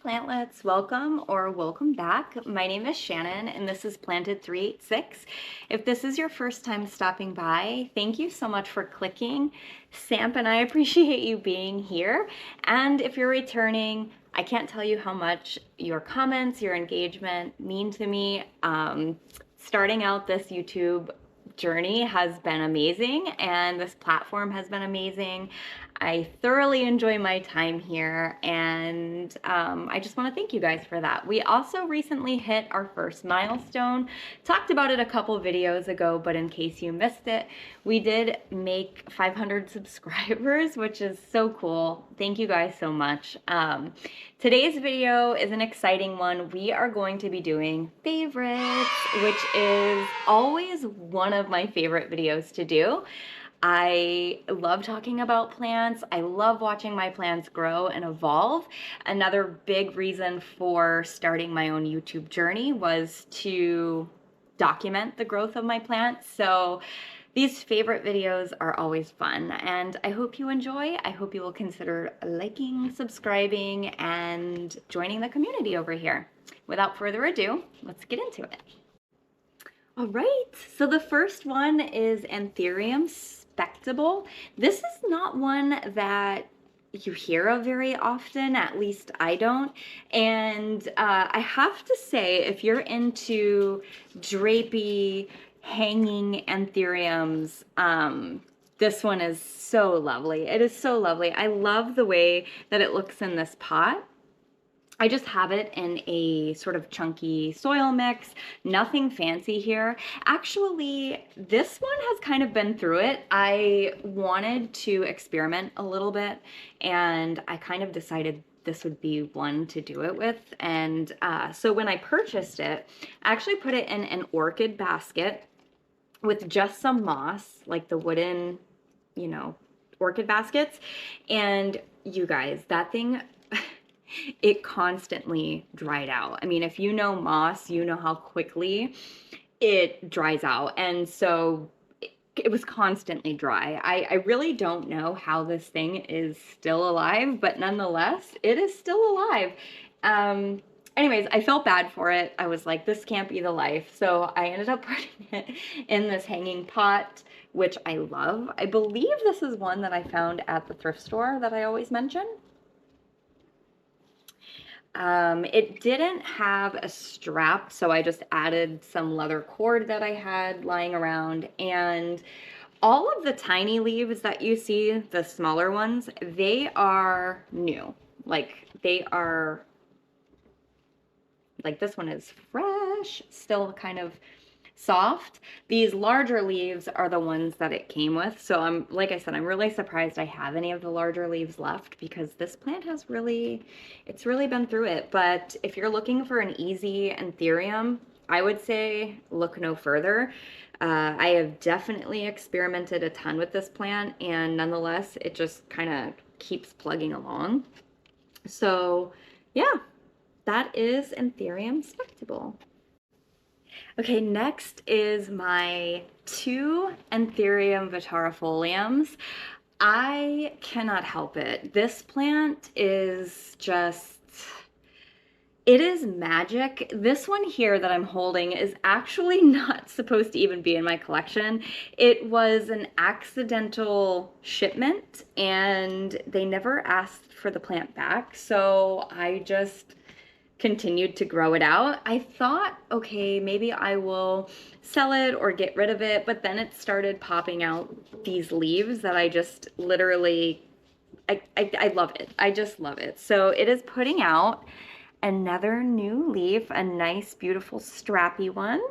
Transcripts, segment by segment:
plantlets, welcome or welcome back. My name is Shannon and this is Planted 386. If this is your first time stopping by, thank you so much for clicking. Samp and I appreciate you being here. And if you're returning, I can't tell you how much your comments, your engagement mean to me. Starting out this YouTube journey has been amazing and this platform has been amazing. I thoroughly enjoy my time here and I just want to thank you guys for that. We also recently hit our first milestone. Talked about it a couple videos ago, but in case you missed it, we did make 500 subscribers, which is so cool. Thank you guys so much. Today's video is an exciting one. We are going to be doing favorites, which is always one of my favorite videos to do. I love talking about plants. I love watching my plants grow and evolve. Another big reason for starting my own YouTube journey was to document the growth of my plants. So these favorite videos are always fun and I hope you enjoy. I hope you will consider liking, subscribing, and joining the community over here. Without further ado, let's get into it. All right, so the first one is Anthurium spectabile. This is not one that you hear of very often, at least I don't. And I have to say, if you're into drapey, hanging anthuriums, this one is so lovely. It is so lovely. I love the way that it looks in this pot. I just have it in a sort of chunky soil mix, nothing fancy here. Actually, this one has kind of been through it. I wanted to experiment a little bit and I kind of decided this would be one to do it with. And so when I purchased it, I actually put it in an orchid basket with just some moss, like the wooden, orchid baskets. And you guys, that thing, it constantly dried out. I mean, if you know moss, you know how quickly it dries out. And so it was constantly dry. I really don't know how this thing is still alive, but nonetheless, it is still alive. Anyways, I felt bad for it. I was like, this can't be the life. So I ended up putting it in this hanging pot, which I love. I believe this is one that I found at the thrift store that I always mention. It didn't have a strap, so I just added some leather cord that I had lying around, and all of the tiny leaves that you see, the smaller ones, they are new. Like this one is fresh, still kind of soft. These larger leaves are the ones that it came with. So like I said, I'm really surprised I have any of the larger leaves left because this plant has it's really been through it. But if you're looking for an easy anthurium, I would say look no further. I have definitely experimented a ton with this plant and nonetheless, it just kind of keeps plugging along. So yeah, that is Anthurium spectabile. Okay, next is my 2 Anthurium vittarifoliums. I cannot help it. This plant is just, it is magic. This one here that I'm holding is actually not supposed to even be in my collection. It was an accidental shipment and they never asked for the plant back. So I just continued to grow it out. I thought, okay, maybe I will sell it or get rid of it, but then it started popping out these leaves that I just literally, I love it. I just love it. So it is putting out another new leaf, a nice, beautiful, strappy one.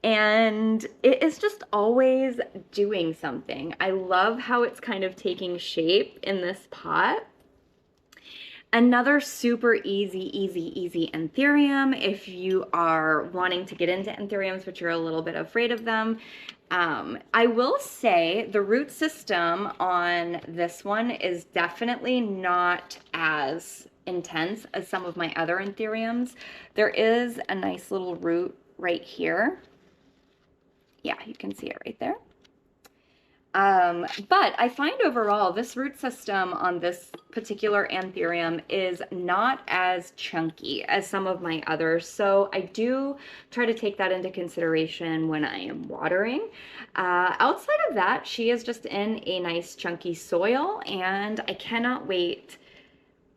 And it is just always doing something. I love how it's kind of taking shape in this pot. Another super easy anthurium if you are wanting to get into anthuriums but you're a little bit afraid of them. I will say the root system on this one is definitely not as intense as some of my other anthuriums. There is a nice little root right here. Yeah, you can see it right there. But I find overall this root system on this particular Anthurium is not as chunky as some of my others. So I do try to take that into consideration when I am watering. Outside of that, she is just in a nice chunky soil, and I cannot wait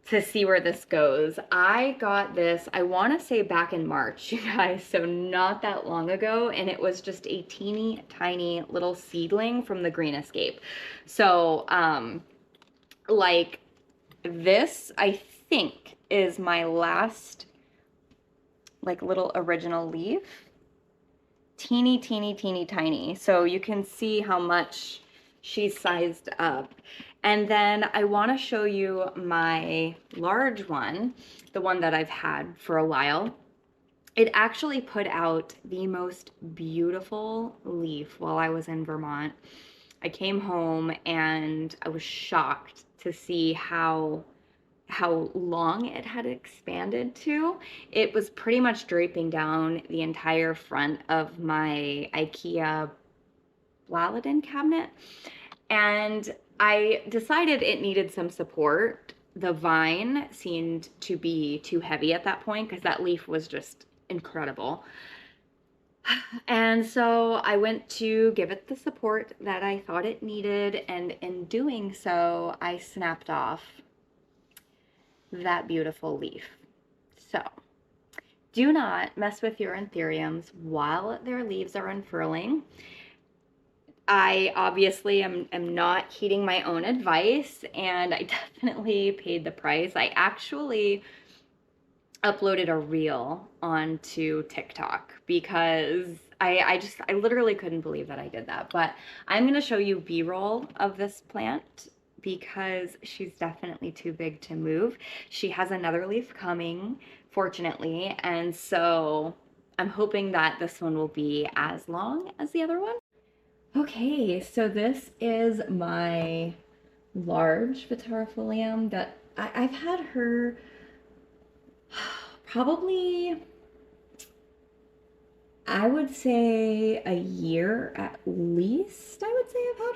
to see where this goes. I got this, I want to say back in March, you guys, so not that long ago, and it was just a teeny tiny little seedling from the Green Escape. So, like, this, I think, is my last, like, little original leaf. Teeny, teeny, teeny, tiny. So you can see how much she's sized up. And then I want to show you my large one, the one that I've had for a while. It actually put out the most beautiful leaf while I was in Vermont. I came home and I was shocked to see how long it had expanded to. It was pretty much draping down the entire front of my IKEA Philodendron cabinet. And I decided it needed some support. The vine seemed to be too heavy at that point because that leaf was just incredible. And so I went to give it the support that I thought it needed, and in doing so, I snapped off that beautiful leaf. So do not mess with your anthuriums while their leaves are unfurling. I obviously am not heeding my own advice, and I definitely paid the price. I actually uploaded a reel onto TikTok because I literally couldn't believe that I did that. But I'm going to show you B-roll of this plant because she's definitely too big to move. She has another leaf coming, fortunately, and so I'm hoping that this one will be as long as the other one. Okay, so this is my large vittarifolium that I've had her probably, I would say a year at least, I would say I've had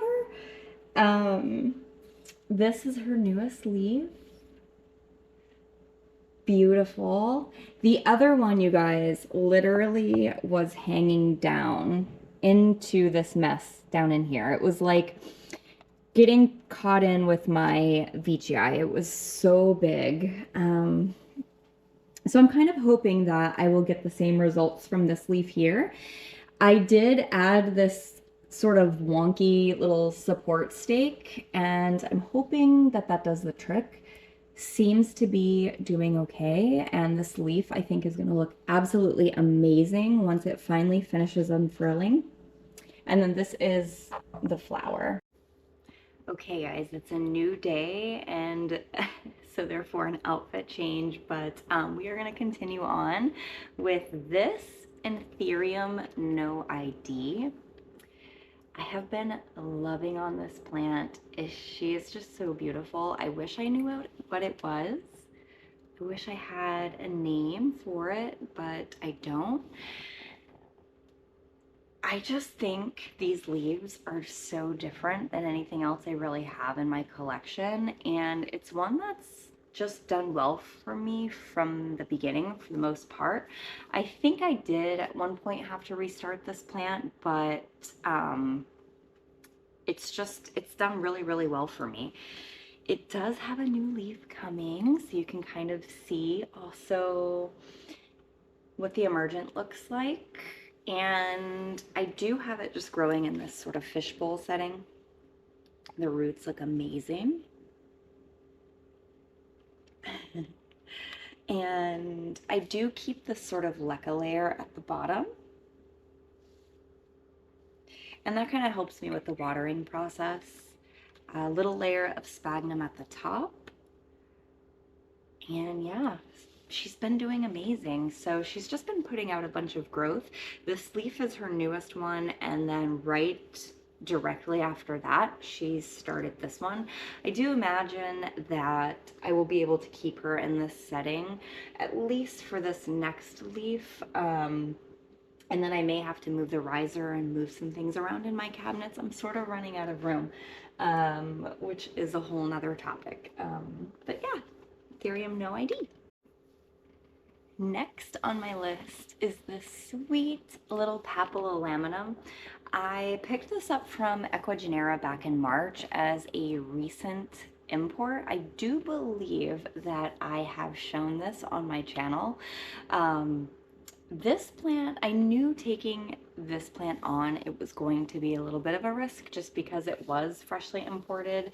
her. This is her newest leaf. Beautiful. The other one, you guys, literally was hanging down into this mess down in here. It was like getting caught in with my veitchii. It was so big. So I'm kind of hoping that I will get the same results from this leaf here. I did add this sort of wonky little support stake, and I'm hoping that that does the trick. Seems to be doing okay, and this leaf I think is going to look absolutely amazing once it finally finishes unfurling. And then this is the flower. Okay guys, it's a new day, and so therefore an outfit change, but we are going to continue on with this Anthurium NOID. I have been loving on this plant. She is just so beautiful. I wish I knew what it was. I wish I had a name for it, but I don't. I just think these leaves are so different than anything else I really have in my collection, and it's one that's just done well for me from the beginning for the most part. I think I did at one point have to restart this plant, but it's done really, really well for me. It does have a new leaf coming, so you can kind of see also what the emergent looks like. And I do have it just growing in this sort of fishbowl setting. The roots look amazing. And I do keep this sort of leca layer at the bottom. And that kind of helps me with the watering process. A little layer of sphagnum at the top. And yeah, she's been doing amazing. So she's just been putting out a bunch of growth. This leaf is her newest one, and then right directly after that, she started this one. I do imagine that I will be able to keep her in this setting, at least for this next leaf. And then I may have to move the riser and move some things around in my cabinets. I'm sort of running out of room, which is a whole nother topic. But yeah, Anthurium NOID. Next on my list is this sweet little papillilaminum. I picked this up from Ecuagenera back in March as a recent import. I do believe that I have shown this on my channel. This plant, I knew taking this plant on, it was going to be a little bit of a risk just because it was freshly imported.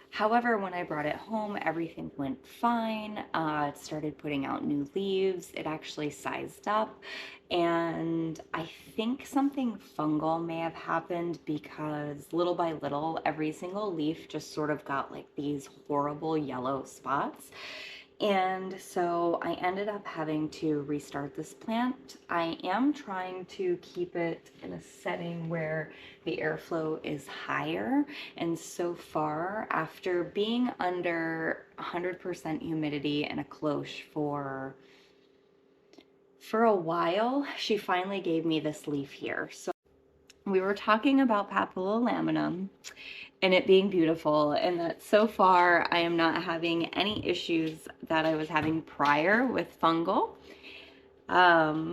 However, when I brought it home, everything went fine. It started putting out new leaves. It actually sized up. And I think something fungal may have happened because little by little, every single leaf just sort of got like these horrible yellow spots. And so I ended up having to restart this plant. I am trying to keep it in a setting where the airflow is higher. And so far, after being under 100% humidity in a cloche for a while, she finally gave me this leaf here. So we were talking about papillilaminum and it being beautiful, and that so far I am not having any issues that I was having prior with fungal. I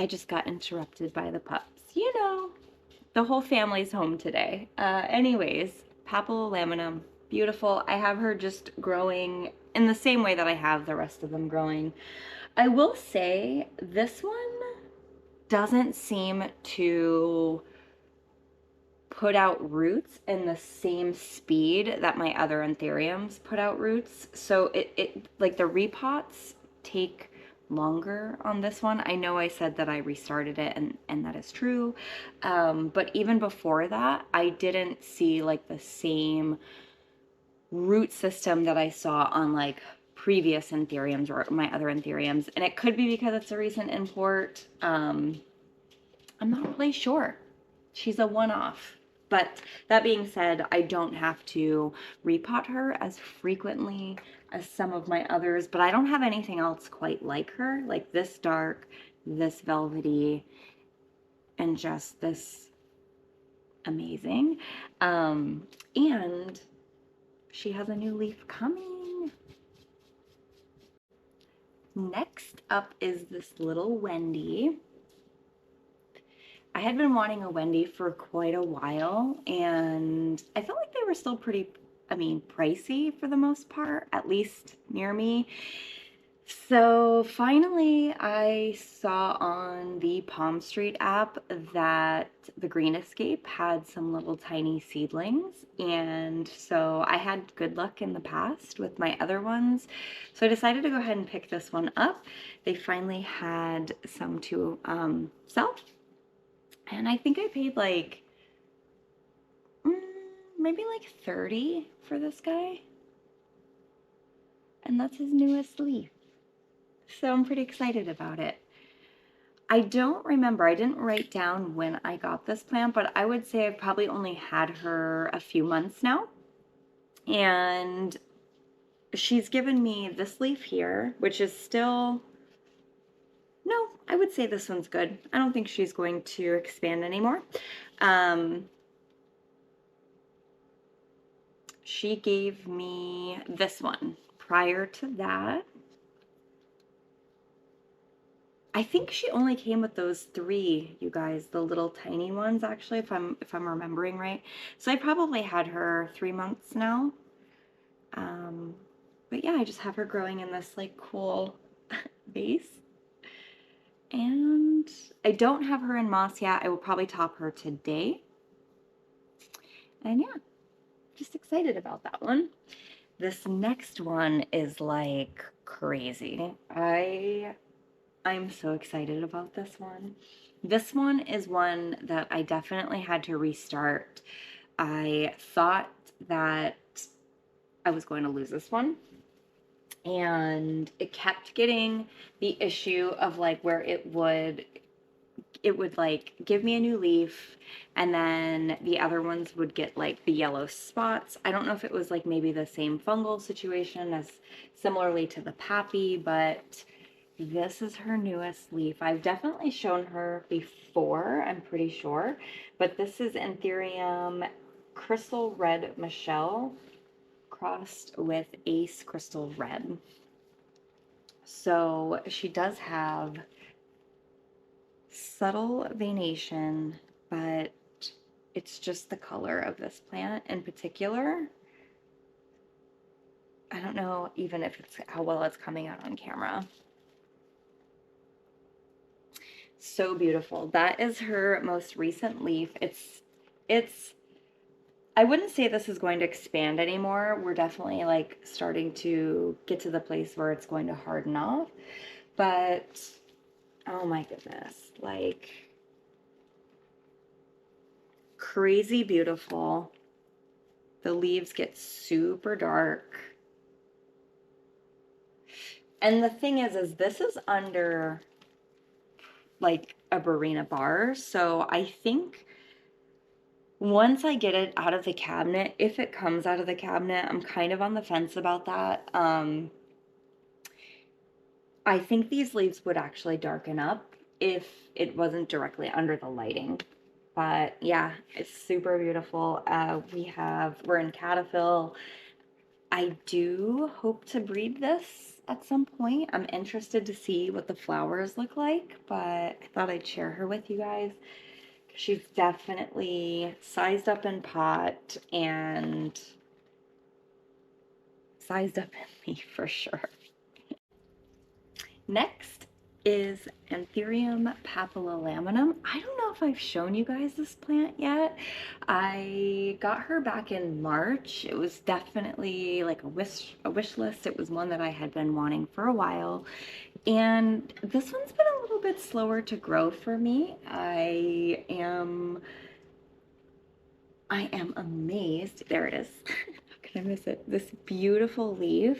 just got interrupted by the pups. You know, the whole family's home today. Anyways, papillilaminum, beautiful. I have her just growing in the same way that I have the rest of them growing. I will say this one doesn't seem to put out roots in the same speed that my other anthuriums put out roots. So it like the repots take longer on this one. I know I said that I restarted it and that is true. But even before that, I didn't see like the same root system that I saw on like previous anthuriums or my other anthuriums. And it could be because it's a recent import. I'm not really sure. She's a one-off. But that being said, I don't have to repot her as frequently as some of my others, but I don't have anything else quite like her, like this dark, this velvety, and just this amazing. And she has a new leaf coming. Next up is this little Wendy. I had been wanting a Wendy for quite a while, and I felt like they were still pretty, pricey for the most part, at least near me. So finally, I saw on the Palm Street app that the Green Escape had some little tiny seedlings, and so I had good luck in the past with my other ones. So I decided to go ahead and pick this one up. They finally had some to sell. And I think I paid like, maybe like 30 for this guy. And that's his newest leaf. So I'm pretty excited about it. I don't remember, I didn't write down when I got this plant, but I would say I've probably only had her a few months now. And she's given me this leaf here, which is still, no, I would say this one's good. I don't think she's going to expand anymore. She gave me this one. Prior to that, I think she only came with those 3, you guys, the little tiny ones, actually, if I'm remembering right. So I probably had her 3 months now. But yeah, I just have her growing in this like cool vase. And I don't have her in moss yet. I will probably top her today. And yeah, just excited about that one. This next one is like crazy. I'm so excited about this one. This one is one that I definitely had to restart. I thought that I was going to lose this one, and it kept getting the issue of like where it would like give me a new leaf, and then the other ones would get like the yellow spots. I don't know if it was like maybe the same fungal situation as similarly to the pappy, but This is her newest leaf. I've definitely shown her before, I'm pretty sure, but this is Anthurium Crystal Red Michelle crossed with Ace Crystal Red. So she does have subtle veination, but it's just the color of this plant in particular. I don't know even if it's how well it's coming out on camera. So beautiful. That is her most recent leaf. It's I wouldn't say this is going to expand anymore. We're definitely like starting to get to the place where it's going to harden off. But oh my goodness, like crazy beautiful. The leaves get super dark. And the thing is this is under like a Barina bar. So I think once I get it out of the cabinet, if it comes out of the cabinet, I'm kind of on the fence about that. I think these leaves would actually darken up if it wasn't directly under the lighting. But yeah, it's super beautiful. We're in Cataphil. I do hope to breed this at some point. I'm interested to see what the flowers look like, but I thought I'd share her with you guys. She's definitely sized up in pot and sized up in leaf for sure. Next is Anthurium papillilaminum. I don't know if I've shown you guys this plant yet. I got her back in March. It was definitely like a wish list. It was one that I had been wanting for a while. And this one's been a little bit slower to grow for me. I am amazed. There it is. How can I miss it? This beautiful leaf.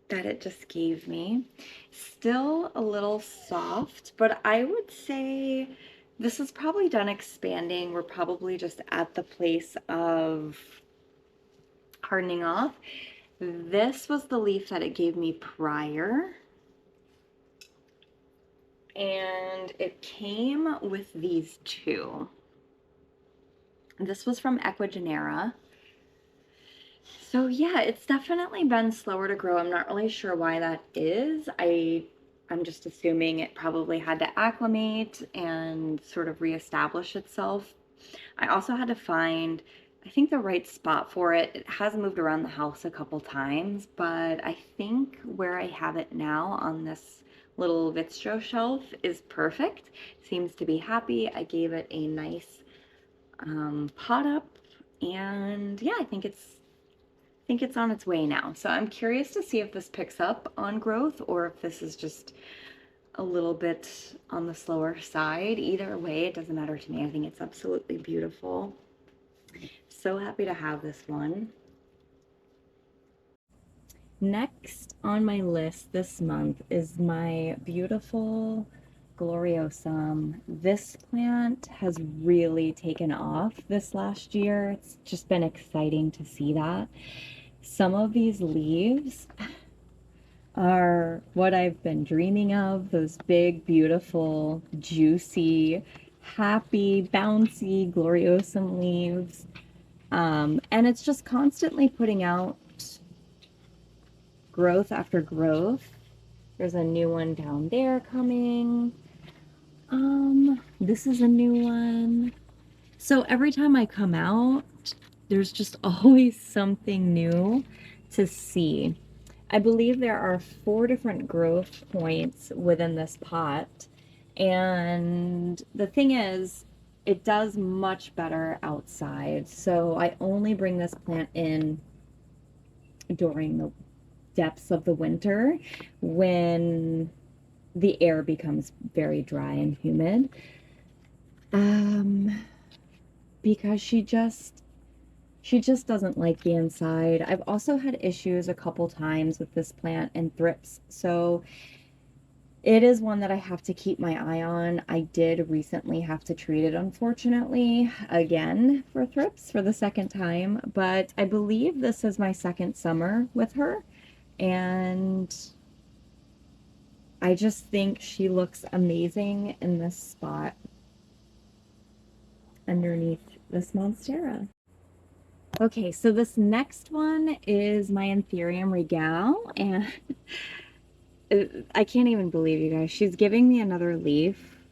That it just gave me. Still a little soft, but I would say this is probably done expanding. We're probably just at the place of hardening off. This was the leaf that it gave me prior. And it came with these two. This was from Equigenera. So yeah, it's definitely been slower to grow. I'm not really sure why that is. I'm just assuming it probably had to acclimate and sort of reestablish itself. I also had to find, I think, the right spot for it. It has moved around the house a couple times, but I think where I have it now on this little Vitstro shelf is perfect. Seems to be happy. I gave it a nice pot up, and yeah, I think it's on its way now. So I'm curious to see if this picks up on growth or if this is just a little bit on the slower side. Either way, it doesn't matter to me. I think it's absolutely beautiful. So happy to have this one. Next on my list this month is my beautiful gloriosum. This plant has really taken off this last year. It's just been exciting to see that. Some of these leaves are what I've been dreaming of, those big, beautiful, juicy, happy, bouncy gloriosum leaves. And it's just constantly putting out growth after growth. There's a new one down there coming. This is a new one. So every time I come out, there's just always something new to see. I believe there are 4 different growth points within this pot. And the thing is, it does much better outside. So I only bring this plant in during the depths of the winter when the air becomes very dry and humid. Because she just doesn't like the inside. I've also had issues a couple times with this plant and thrips. So It is one that I have to keep my eye on. I did recently have to treat it, unfortunately, again for thrips for the second time, but I believe this is my second summer with her, and I just think she looks amazing in this spot underneath this monstera. Okay, so this next one is my Anthurium Regale, and I can't even believe, you guys, she's giving me another leaf.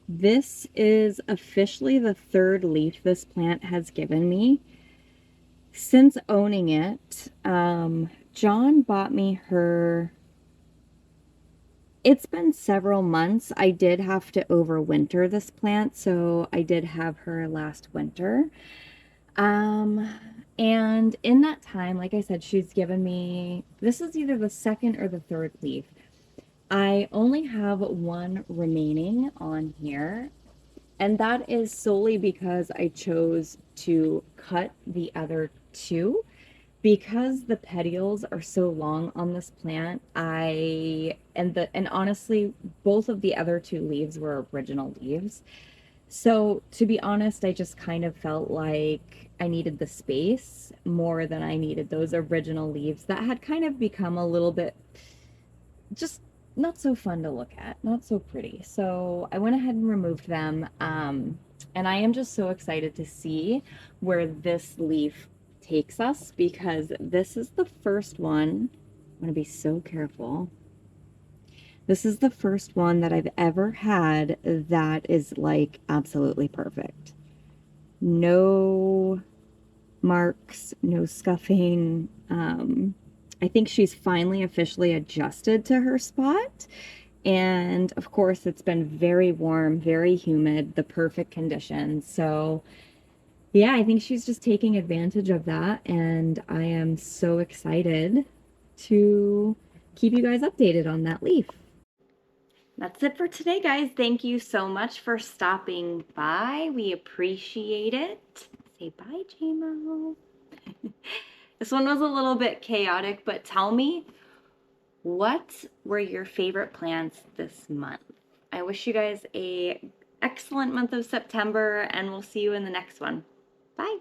This is officially the third leaf this plant has given me. Since owning it, John bought me her. It's been several months. I did have to overwinter this plant, so I did have her last winter. And in that time, like I said, she's given me, this is either the second or the third leaf. I only have one remaining on here, and that is solely because I chose to cut the other two. Because the petioles are so long on this plant, and honestly, both of the other two leaves were original leaves. So to be honest, I just kind of felt like I needed the space more than I needed those original leaves that had kind of become a little bit just not so fun to look at, not so pretty. So I went ahead and removed them. And I am just so excited to see where this leaf takes us, because this is the first one. I'm going to be so careful. This is the first one that I've ever had that is like absolutely perfect. No marks, no scuffing. I think she's finally officially adjusted to her spot. And of course, it's been very warm, very humid, the perfect conditions. So yeah, I think she's just taking advantage of that. And I am so excited to keep you guys updated on that leaf. That's it for today, guys. Thank you so much for stopping by. We appreciate it. Say bye, JMO. This one was a little bit chaotic, but tell me, what were your favorite plants this month? I wish you guys a excellent month of September, and we'll see you in the next one. Bye.